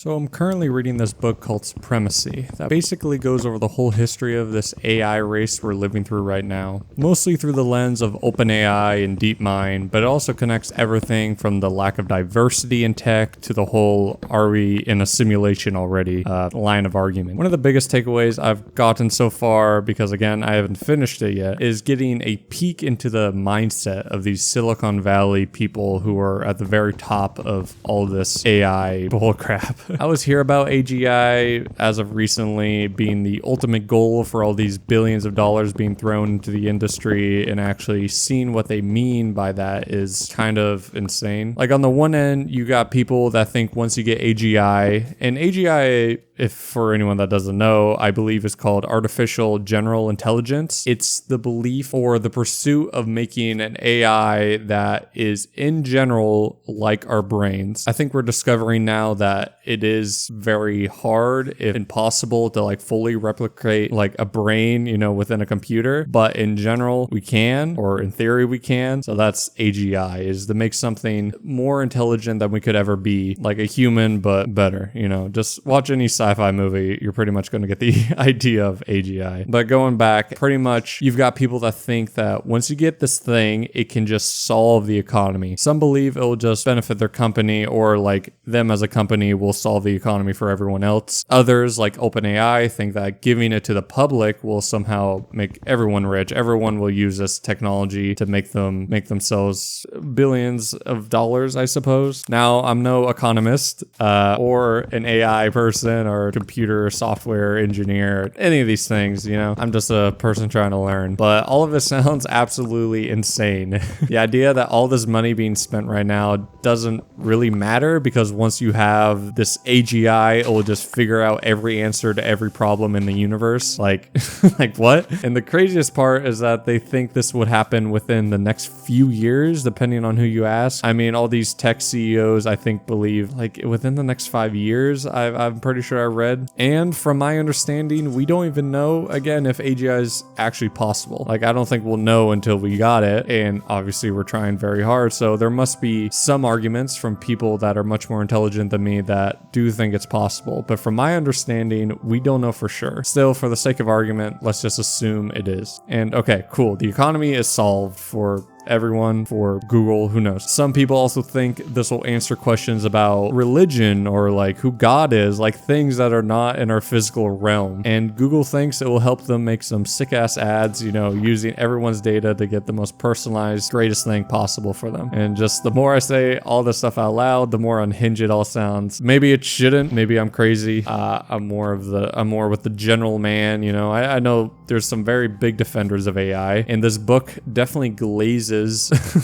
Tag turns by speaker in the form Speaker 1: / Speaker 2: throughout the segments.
Speaker 1: So I'm currently reading this book called Supremacy that basically goes over the whole history of this AI race we're living through right now, mostly through the lens of OpenAI and DeepMind, but it also connects everything from the lack of diversity in tech to the whole "are we in a simulation already" line of argument. One of the biggest takeaways I've gotten so far, because again I haven't finished it yet, is getting a peek into the mindset of these Silicon Valley people who are at the very top of all this AI bullcrap. I always hear about AGI as of recently being the ultimate goal for all these billions of dollars being thrown into the industry, and actually seeing what they mean by that is kind of insane. Like, on the one end, you got people that think once you get AGI, and AGI, if for anyone that doesn't know, I believe is called artificial general intelligence. It's the belief or the pursuit of making an AI that is in general like our brains. I think we're discovering now that it is very hard, if impossible, to like fully replicate like a brain, within a computer. But in general, we can, or in theory we can. So that's AGI, is to make something more intelligent than we could ever be, like a human, but better. Just watch any sci-fi movie, you're pretty much going to get the idea of AGI. But going back, pretty much you've got people that think that once you get this thing, it can just solve the economy. Some believe it will just benefit their company, or like them as a company will solve the economy for everyone else. Others, like OpenAI, think that giving it to the public will somehow make everyone rich. Everyone will use this technology to make themselves billions of dollars, I suppose. Now, I'm no economist or an AI person or a computer software engineer, any of these things, I'm just a person trying to learn. But all of it sounds absolutely insane. The idea that all this money being spent right now doesn't really matter, because once you have this AGI, it will just figure out every answer to every problem in the universe. Like, like what? And the craziest part is that they think this would happen within the next few years, depending on who you ask. I mean, all these tech CEOs, I think, believe like within the next 5 years, I'm pretty sure I read. And from my understanding, we don't even know, again, if AGI is actually possible. Like, I don't think we'll know until we got it. And obviously we're trying very hard. So there must be some arguments from people that are much more intelligent than me that do think it's possible. But from my understanding, we don't know for sure. Still, for the sake of argument, let's just assume it is. And okay, cool. The economy is solved for everyone, for Google, who knows. Some people also think this will answer questions about religion or like who God is, like things that are not in our physical realm. And Google thinks it will help them make some sick ass ads, using everyone's data to get the most personalized, greatest thing possible for them. And just the more I say all this stuff out loud, the more unhinged it all sounds. Maybe it shouldn't. Maybe I'm crazy. I'm more with the general man. I know there's some very big defenders of AI, and this book definitely glazes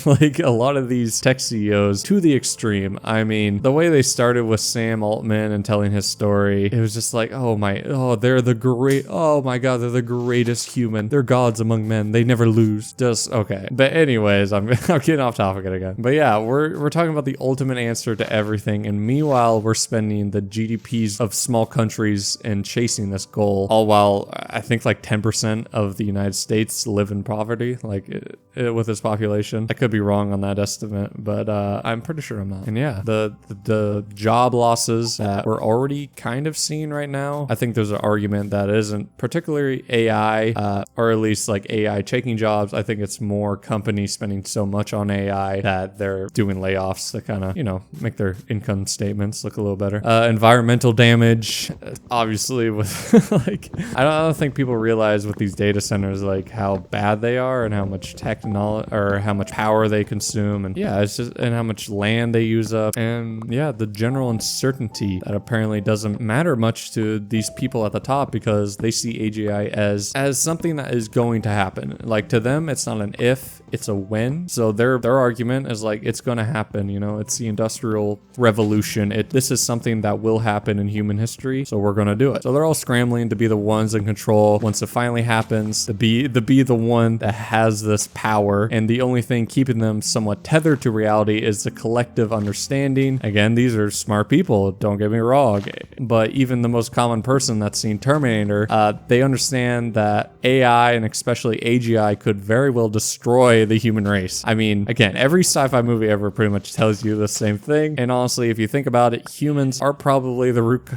Speaker 1: like a lot of these tech CEOs to the extreme. I mean, the way they started with Sam Altman and telling his story, it was just like, they're the greatest human. They're gods among men. They never lose. Just okay. But anyways, I'm getting off topic again. But yeah, we're talking about the ultimate answer to everything, and meanwhile we're spending the GDPs of small countries and chasing this goal, all while I think like 10% of the United States live in poverty, like with its population. I could be wrong on that estimate, but I'm pretty sure I'm not. And yeah, the job losses that we're already kind of seeing right now, I think there's an argument that isn't particularly AI, or at least like AI taking jobs. I think it's more companies spending so much on AI that they're doing layoffs to kind of, make their income statements look a little better. Environmental damage, obviously, with like, I don't think people realize with these data centers, like how bad they are and how much technology or how much power they consume, and and how much land they use up, and the general uncertainty that apparently doesn't matter much to these people at the top, because they see AGI as something that is going to happen. Like, to them, it's not an if, it's a when. So their argument is like, it's going to happen. It's the Industrial Revolution. This is something that will happen in human history, so we're going to do it. So they're all scrambling to be the ones in control once it finally happens, to be the one that has this power. And the only thing keeping them somewhat tethered to reality is the collective understanding. Again, these are smart people, don't get me wrong, but even the most common person that's seen Terminator, they understand that AI, and especially AGI, could very well destroy destroy the human race. I mean, again, every sci-fi movie ever pretty much tells you the same thing. And honestly, if you think about it, humans are probably the root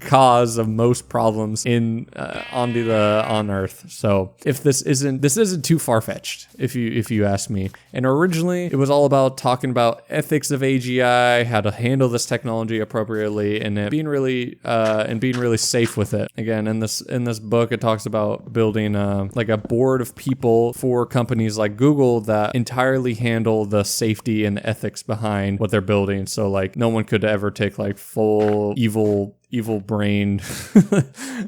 Speaker 1: cause of most problems on Earth. So if this isn't too far-fetched, if you ask me. And originally, it was all about talking about ethics of AGI, how to handle this technology appropriately, and it being really safe with it. Again, in this book, it talks about building like a board of people for companies like Google that entirely handle the safety and the ethics behind what they're building. So like no one could ever take like full evil brain,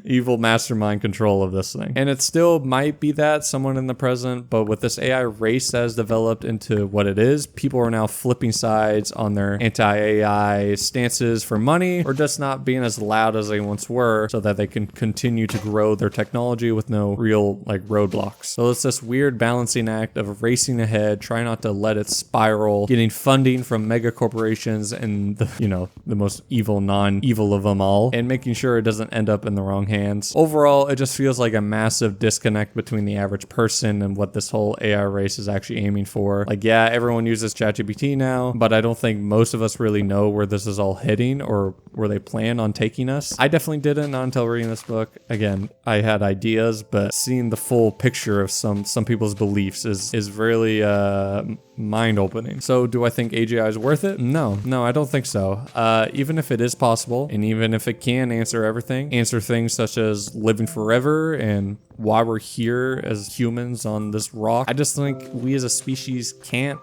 Speaker 1: evil mastermind control of this thing. And it still might be that someone in the present, but with this AI race that has developed into what it is, people are now flipping sides on their anti-AI stances for money, or just not being as loud as they once were so that they can continue to grow their technology with no real like roadblocks. So it's this weird balancing act of racing ahead, trying not to let it spiral, getting funding from mega corporations and the most evil, non-evil of them all, and making sure it doesn't end up in the wrong hands. Overall, it just feels like a massive disconnect between the average person and what this whole AI race is actually aiming for. Like, yeah, everyone uses ChatGPT now, but I don't think most of us really know where this is all heading or where they plan on taking us. I definitely didn't, not until reading this book. Again, I had ideas, but seeing the full picture of some people's beliefs is really mind-opening. So do I think AGI is worth it? No, I don't think so. Even if it is possible, and even if it can answer things such as living forever and why we're here as humans on this rock, I just think we as a species can't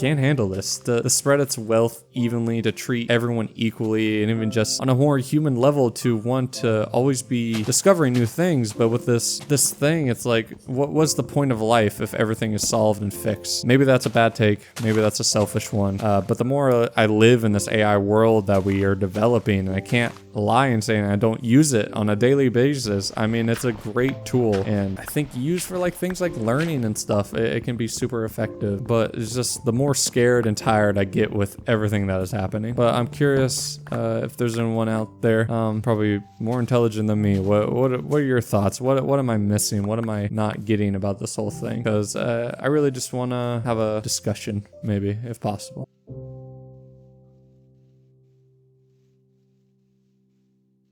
Speaker 1: handle this. To spread its wealth evenly, to treat everyone equally, and even just on a more human level to want to always be discovering new things. But with this thing, it's like, what was the point of life if everything is solved and fixed? Maybe that's a bad take. Maybe that's a selfish one. But the more I live in this AI world that we are developing, and I can't lie and say I don't use it on a daily basis. I mean, it's a great tool, and I think used for like things like learning and stuff, it can be super effective. But it's just the more scared and tired I get with everything that is happening. But I'm curious if there's anyone out there probably more intelligent than me. What are your thoughts? What am I missing? What am I not getting about this whole thing? Because I really just want to have a discussion, maybe, if possible.